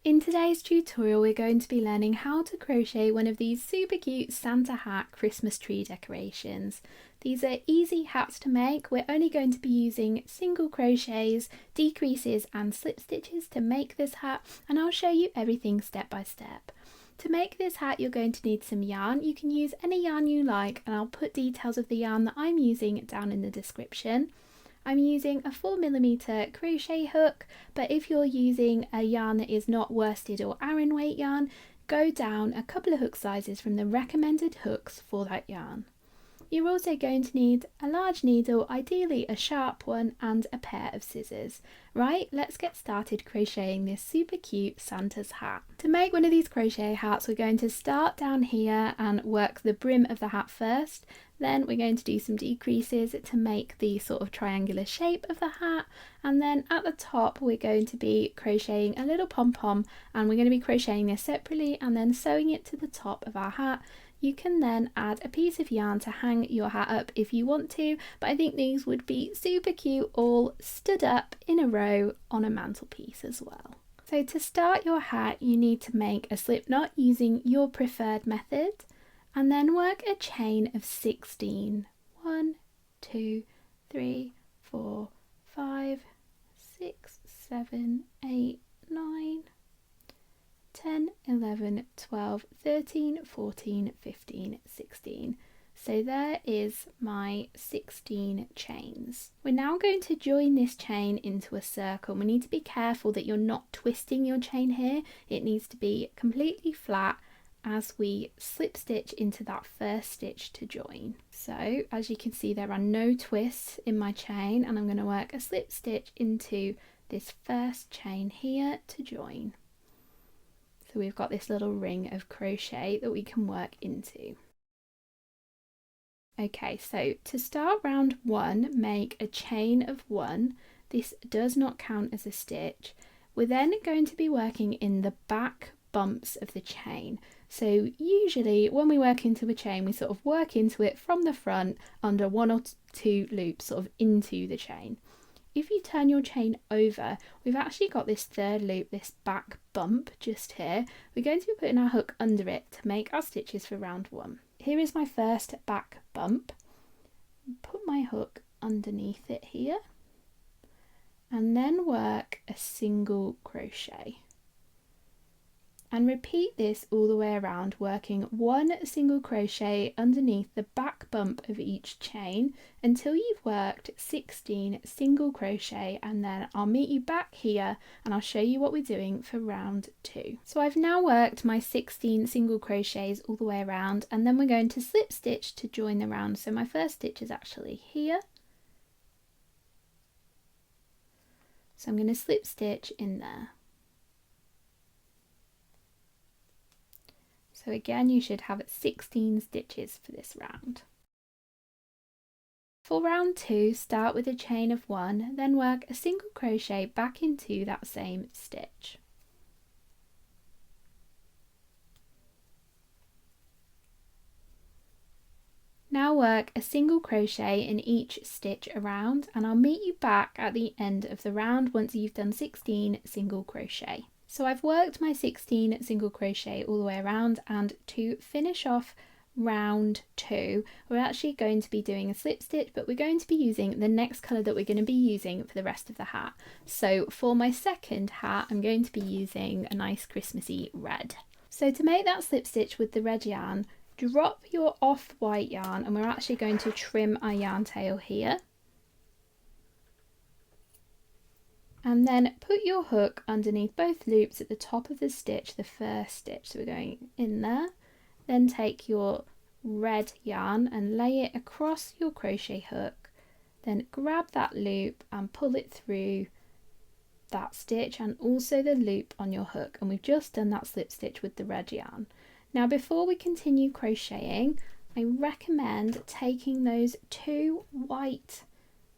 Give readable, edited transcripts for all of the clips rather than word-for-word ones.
In today's tutorial we're going to be learning how to crochet one of these super cute Santa hat Christmas tree decorations. These are easy hats to make. We're only going to be using single crochets, decreases and slip stitches to make this hat, and I'll show you everything step by step. To make this hat you're going to need some yarn. You can use any yarn you like and I'll put details of the yarn that I'm using down in the description. I'm using a 4mm crochet hook, but if you're using a yarn that is not worsted or Aran weight yarn, go down a couple of hook sizes from the recommended hooks for that yarn. You're also going to need a large needle, ideally a sharp one, and a pair of scissors. Right, let's get started crocheting this super cute Santa's hat. To make one of these crochet hats, we're going to start down here and work the brim of the hat first. Then we're going to do some decreases to make the sort of triangular shape of the hat, and then at the top we're going to be crocheting a little pom-pom, and we're going to be crocheting this separately and then sewing it to the top of our hat. You can then add a piece of yarn to hang your hat up if you want to, but I think these would be super cute all stood up in a row on a mantelpiece as well. So to start your hat you need to make a slip knot using your preferred method, and then work a chain of 16. 1, 2, 3, 4, 5, 6, 7, 8, 9, 10, 11, 12, 13, 14, 15, 16. So there is my 16 chains. We're now going to join this chain into a circle. We need to be careful that you're not twisting your chain here. It needs to be completely flat as we slip stitch into that first stitch to join. So as you can see, there are no twists in my chain, and I'm going to work a slip stitch into this first chain here to join. So we've got this little ring of crochet that we can work into. Okay, so to start round 1, make a chain of 1. This does not count as a stitch. We're then going to be working in the back bumps of the chain. So usually when we work into a chain, we sort of work into it from the front under 1 or 2 loops sort of into the chain. If you turn your chain over, we've actually got this third loop, this back bump just here. We're going to be putting our hook under it to make our stitches for round 1. Here is my first back bump. Put my hook underneath it here and then work a single crochet. And repeat this all the way around, working 1 single crochet underneath the back bump of each chain until you've worked 16 single crochet, and then I'll meet you back here and I'll show you what we're doing for round 2. So I've now worked my 16 single crochets all the way around, and then we're going to slip stitch to join the round. So my first stitch is actually here. So I'm going to slip stitch in there. So again, you should have 16 stitches for this round. For round 2, start with a chain of 1, then work a single crochet back into that same stitch. Now work a single crochet in each stitch around, and I'll meet you back at the end of the round once you've done 16 single crochet. So I've worked my 16 single crochet all the way around, and to finish off round 2 we're actually going to be doing a slip stitch, but we're going to be using the next colour that we're going to be using for the rest of the hat. So for my second hat I'm going to be using a nice Christmassy red. So to make that slip stitch with the red yarn, drop your off-white yarn, and we're actually going to trim our yarn tail here. And then put your hook underneath both loops at the top of the stitch, the first stitch. So we're going in there, then take your red yarn and lay it across your crochet hook, then grab that loop and pull it through that stitch and also the loop on your hook, and we've just done that slip stitch with the red yarn. Now before we continue crocheting, I recommend taking those 2 white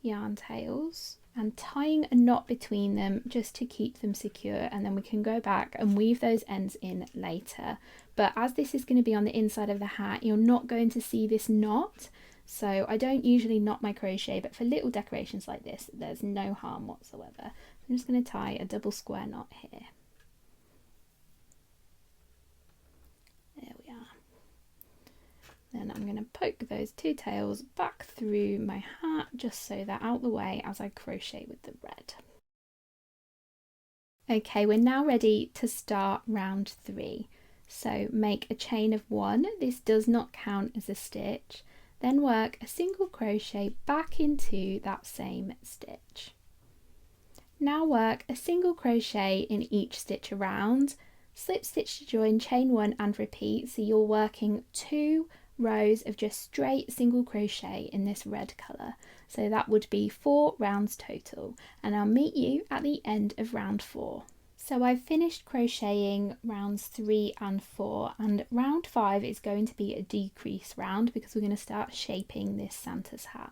yarn tails and tying a knot between them just to keep them secure, and then we can go back and weave those ends in later. But as this is going to be on the inside of the hat, you're not going to see this knot, so I don't usually knot my crochet, but for little decorations like this there's no harm whatsoever. I'm just going to tie a double square knot here. Then I'm going to poke those two tails back through my hat just so they're out the way as I crochet with the red. Okay, we're now ready to start round 3. So make a chain of 1, this does not count as a stitch, then work a single crochet back into that same stitch. Now work a single crochet in each stitch around, slip stitch to join, chain 1 and repeat, so you're working 2 rows of just straight single crochet in this red colour. So that would be 4 rounds total, and I'll meet you at the end of round 4. So I've finished crocheting rounds 3 and 4, and round 5 is going to be a decrease round because we're going to start shaping this Santa's hat.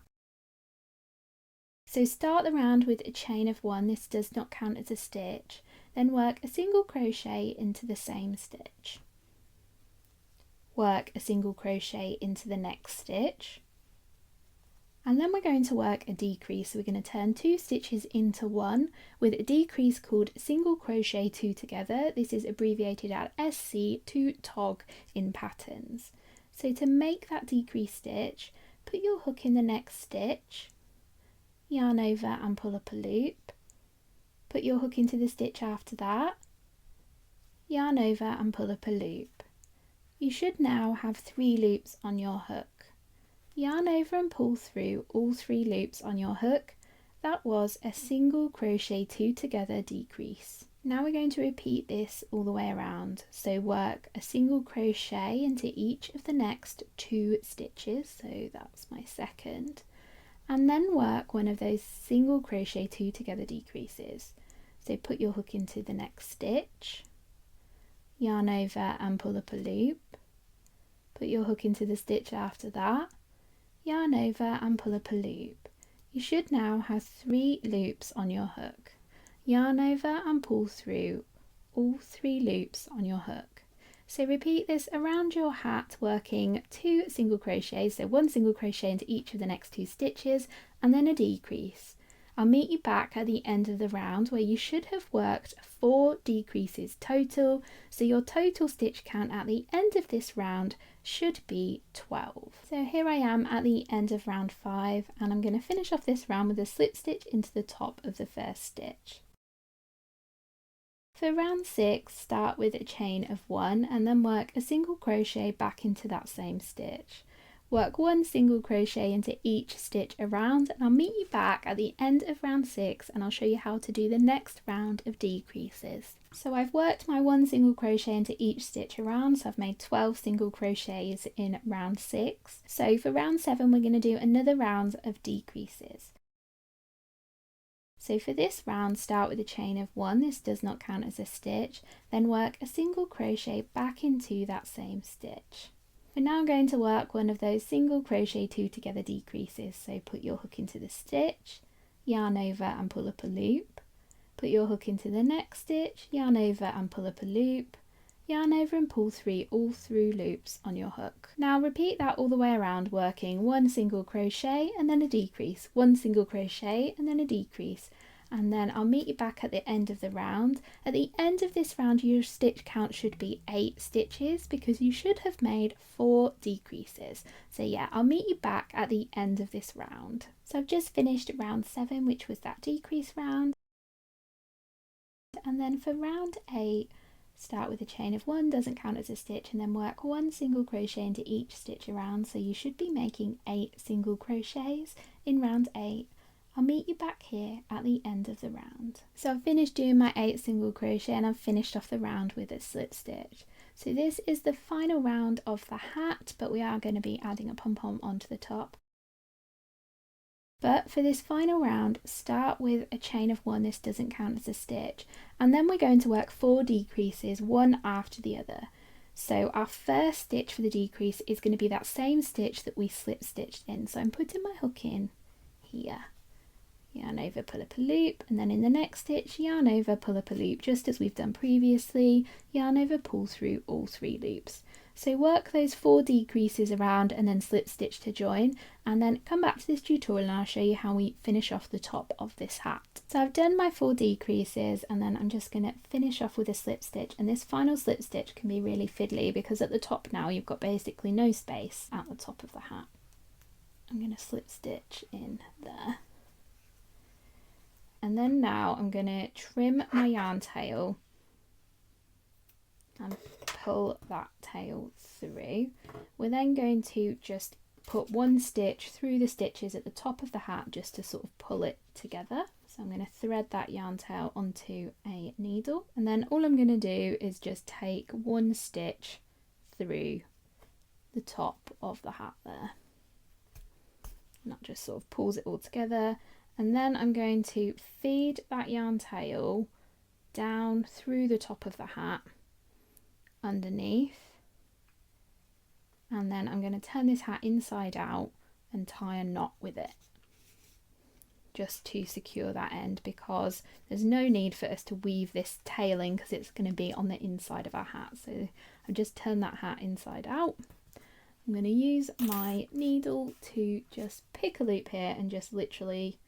So start the round with a chain of 1, this does not count as a stitch, then work a single crochet into the same stitch. Work a single crochet into the next stitch, and then we're going to work a decrease. So we're going to turn 2 stitches into 1 with a decrease called single crochet 2 together. This is abbreviated as SC to tog in patterns. So to make that decrease stitch, put your hook in the next stitch, yarn over and pull up a loop, put your hook into the stitch after that, yarn over and pull up a loop. You should now have 3 loops on your hook. Yarn over and pull through all 3 loops on your hook. That was a single crochet 2 together decrease. Now we're going to repeat this all the way around. So work a single crochet into each of the next 2 stitches, so that's my second, and then work one of those single crochet 2 together decreases. So put your hook into the next stitch, yarn over and pull up a loop, put your hook into the stitch after that, yarn over and pull up a loop. You should now have 3 loops on your hook. Yarn over and pull through all 3 loops on your hook. So repeat this around your hat, working 2 single crochets, so 1 single crochet into each of the next 2 stitches and then a decrease. I'll meet you back at the end of the round where you should have worked 4 decreases total, so your total stitch count at the end of this round should be 12. So here I am at the end of round 5, and I'm going to finish off this round with a slip stitch into the top of the first stitch. For round 6, start with a chain of 1 and then work a single crochet back into that same stitch. Work 1 single crochet into each stitch around, and I'll meet you back at the end of round 6 and I'll show you how to do the next round of decreases. So I've worked my 1 single crochet into each stitch around, so I've made 12 single crochets in round 6. So for round 7 we're going to do another round of decreases. So for this round, start with a chain of 1, this does not count as a stitch, then work a single crochet back into that same stitch. We're now going to work one of those single crochet 2 together decreases, so put your hook into the stitch, yarn over and pull up a loop, put your hook into the next stitch, yarn over and pull up a loop, yarn over and pull through all 3 loops on your hook. Now repeat that all the way around, working 1 single crochet and then a decrease, 1 single crochet and then a decrease, and then I'll meet you back at the end of the round. At the end of this round your stitch count should be 8 stitches because you should have made 4 decreases. So yeah, I'll meet you back at the end of this round. So I've just finished round 7, which was that decrease round, and then for round 8 start with a chain of 1, doesn't count as a stitch, and then work 1 single crochet into each stitch around, so you should be making 8 single crochets in round 8. I'll meet you back here at the end of the round. So I've finished doing my 8 single crochet and I've finished off the round with a slip stitch. So this is the final round of the hat, but we are going to be adding a pom-pom onto the top. But for this final round, start with a chain of 1, this doesn't count as a stitch, and then we're going to work 4 decreases, one after the other. So our first stitch for the decrease is going to be that same stitch that we slip stitched in. So I'm putting my hook in here, yarn over, pull up a loop, and then in the next stitch, yarn over, pull up a loop, just as we've done previously, yarn over, pull through all 3 loops. So work those 4 decreases around and then slip stitch to join, and then come back to this tutorial and I'll show you how we finish off the top of this hat. So I've done my 4 decreases and then I'm just going to finish off with a slip stitch, and this final slip stitch can be really fiddly because at the top now you've got basically no space at the top of the hat. I'm going to slip stitch in there. And then now I'm going to trim my yarn tail and pull that tail through. We're then going to just put 1 stitch through the stitches at the top of the hat just to sort of pull it together. So I'm going to thread that yarn tail onto a needle, and then all I'm going to do is just take 1 stitch through the top of the hat there. And that just sort of pulls it all together, and then I'm going to feed that yarn tail down through the top of the hat underneath, and then I'm going to turn this hat inside out and tie a knot with it just to secure that end, because there's no need for us to weave this tail in because it's going to be on the inside of our hat. So I've just turned that hat inside out. I'm going to use my needle to just pick a loop here and just literally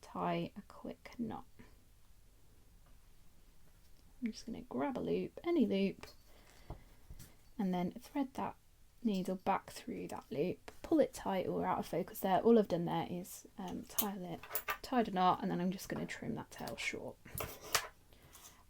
tie a quick knot. I'm just going to grab a loop, any loop, and then thread that needle back through that loop, pull it tight. Or out of focus there. All I've done there is tied a knot, and then I'm just going to trim that tail short.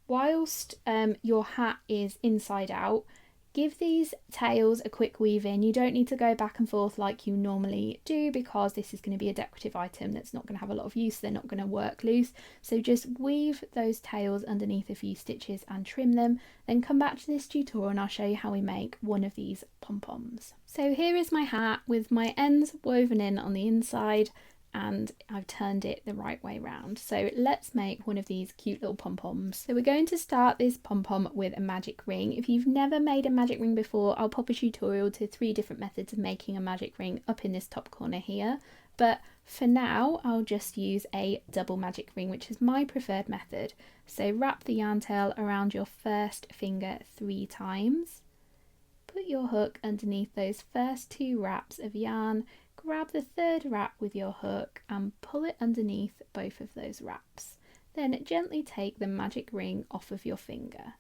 Whilst your hat is inside out, give these tails a quick weave in. You don't need to go back and forth like you normally do because this is going to be a decorative item that's not going to have a lot of use. They're not going to work loose. So just weave those tails underneath a few stitches and trim them. Then come back to this tutorial and I'll show you how we make one of these pom-poms. So here is my hat with my ends woven in on the inside, and I've turned it the right way round. So let's make one of these cute little pom-poms. So we're going to start this pom-pom with a magic ring. If you've never made a magic ring before, I'll pop a tutorial to 3 different methods of making a magic ring up in this top corner here. But for now, I'll just use a double magic ring, which is my preferred method. So wrap the yarn tail around your first finger 3 times. Put your hook underneath those first 2 wraps of yarn. Grab the 3rd wrap with your hook and pull it underneath both of those wraps. Then gently take the magic ring off of your finger.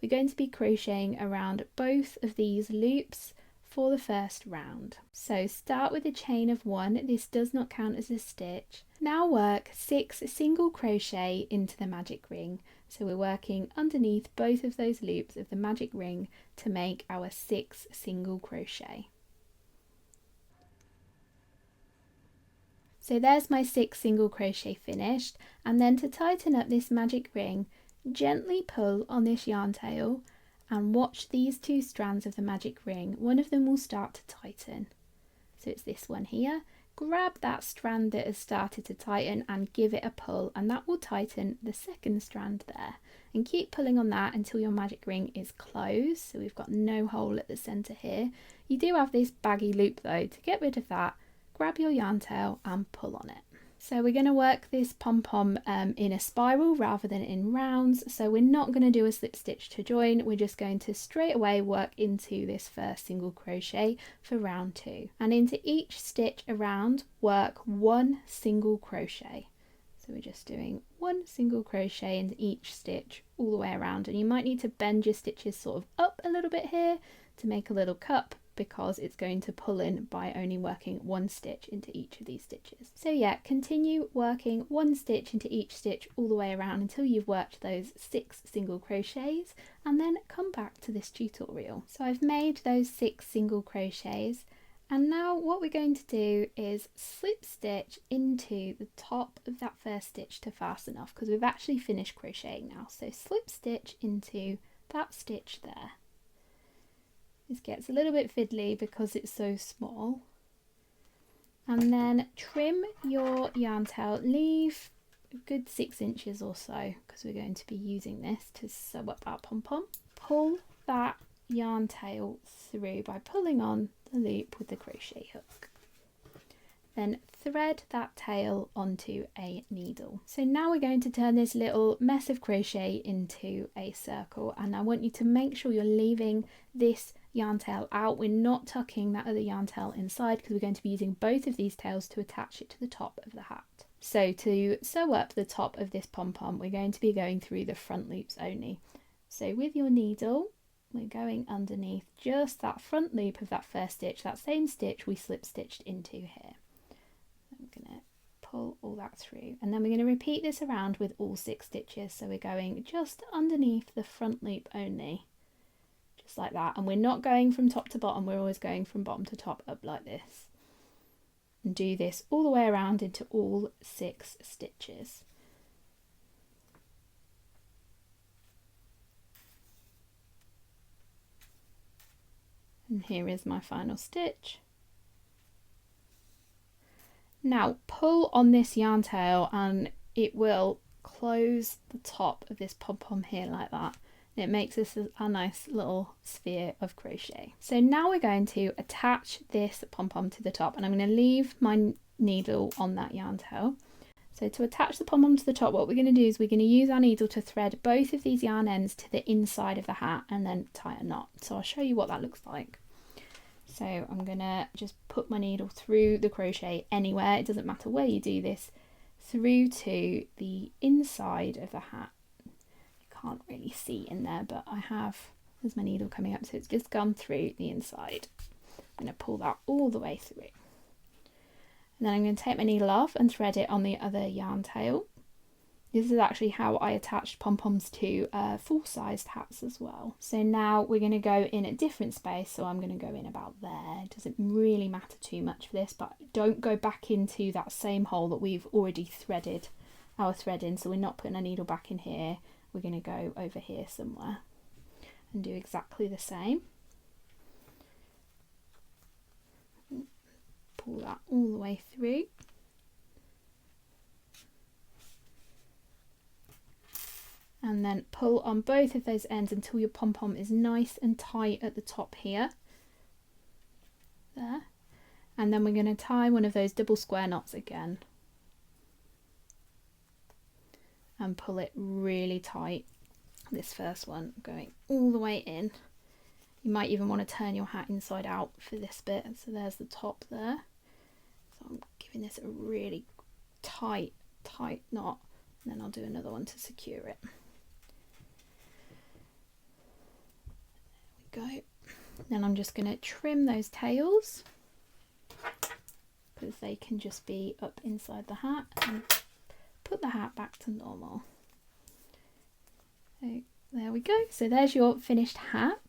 We're going to be crocheting around both of these loops for the first round. So start with a chain of 1. This does not count as a stitch. Now work 6 single crochet into the magic ring. So we're working underneath both of those loops of the magic ring to make our 6 single crochet. So there's my 6 single crochet finished, and then to tighten up this magic ring, gently pull on this yarn tail and watch these 2 strands of the magic ring. One of them will start to tighten. So it's this one here. Grab that strand that has started to tighten and give it a pull, and that will tighten the 2nd strand there. And keep pulling on that until your magic ring is closed. So we've got no hole at the centre here. You do have this baggy loop though. To get rid of that, grab your yarn tail and pull on it. So we're going to work this pom-pom in a spiral rather than in rounds. So we're not going to do a slip stitch to join. We're just going to straight away work into this first single crochet for round 2. And into each stitch around, work 1 single crochet. So we're just doing 1 single crochet into each stitch all the way around. And you might need to bend your stitches sort of up a little bit here to make a little cup, because it's going to pull in by only working 1 stitch into each of these stitches. So yeah, continue working 1 stitch into each stitch all the way around until you've worked those 6 single crochets, and then come back to this tutorial. So I've made those 6 single crochets, and now what we're going to do is slip stitch into the top of that first stitch to fasten off, because we've actually finished crocheting now. So slip stitch into that stitch there. This gets a little bit fiddly because it's so small. And then trim your yarn tail, leave a good 6 inches or so because we're going to be using this to sew up our pom-pom. Pull that yarn tail through by pulling on the loop with the crochet hook. Then thread that tail onto a needle. So now we're going to turn this little mess of crochet into a circle, and I want you to make sure you're leaving this yarn tail out. We're not tucking that other yarn tail inside because we're going to be using both of these tails to attach it to the top of the hat. So to sew up the top of this pom-pom, we're going to be going through the front loops only. So with your needle, we're going underneath just that front loop of that first stitch, that same stitch we slip stitched into here. I'm going to pull all that through, and then we're going to repeat this around with all 6 stitches. So we're going just underneath the front loop only, just like that, and we're not going from top to bottom, we're always going from bottom to top up like this. And do this all the way around into all 6 stitches. And here is my final stitch. Now pull on this yarn tail and it will close the top of this pom-pom here like that. And it makes this a nice little sphere of crochet. So now we're going to attach this pom-pom to the top, and I'm going to leave my needle on that yarn tail. So to attach the pom-pom to the top, what we're going to do is we're going to use our needle to thread both of these yarn ends to the inside of the hat and then tie a knot. So I'll show you what that looks like. So I'm going to just put my needle through the crochet anywhere, it doesn't matter where you do this, through to the inside of the hat. You can't really see in there, but there's my needle coming up, so it's just gone through the inside. I'm going to pull that all the way through. And then I'm going to take my needle off and thread it on the other yarn tail. This is actually how I attached pom-poms to full-sized hats as well. So now we're going to go in a different space, so I'm going to go in about there. It doesn't really matter too much for this, but don't go back into that same hole that we've already threaded our thread in, so we're not putting our needle back in here. We're going to go over here somewhere and do exactly the same. Pull that all the way through. And then pull on both of those ends until your pom-pom is nice and tight at the top here. There. And then we're going to tie one of those double square knots again. And pull it really tight. This first one going all the way in. You might even want to turn your hat inside out for this bit. So there's the top there. So I'm giving this a really tight knot. And then I'll do another one to secure it. Go. Then I'm just going to trim those tails because they can just be up inside the hat and put the hat back to normal. So there we go. So there's your finished hat.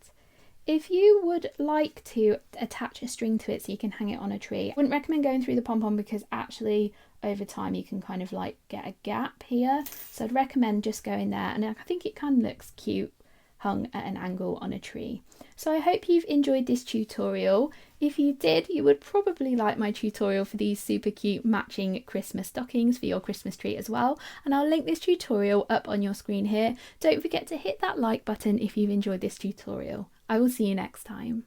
If you would like to attach a string to it so you can hang it on a tree, I wouldn't recommend going through the pom-pom because actually over time you can kind of like get a gap here. So I'd recommend just going there, and I think it kind of looks cute hung at an angle on a tree. So I hope you've enjoyed this tutorial. If you did, you would probably like my tutorial for these super cute matching Christmas stockings for your Christmas tree as well. And I'll link this tutorial up on your screen here. Don't forget to hit that like button if you've enjoyed this tutorial. I will see you next time.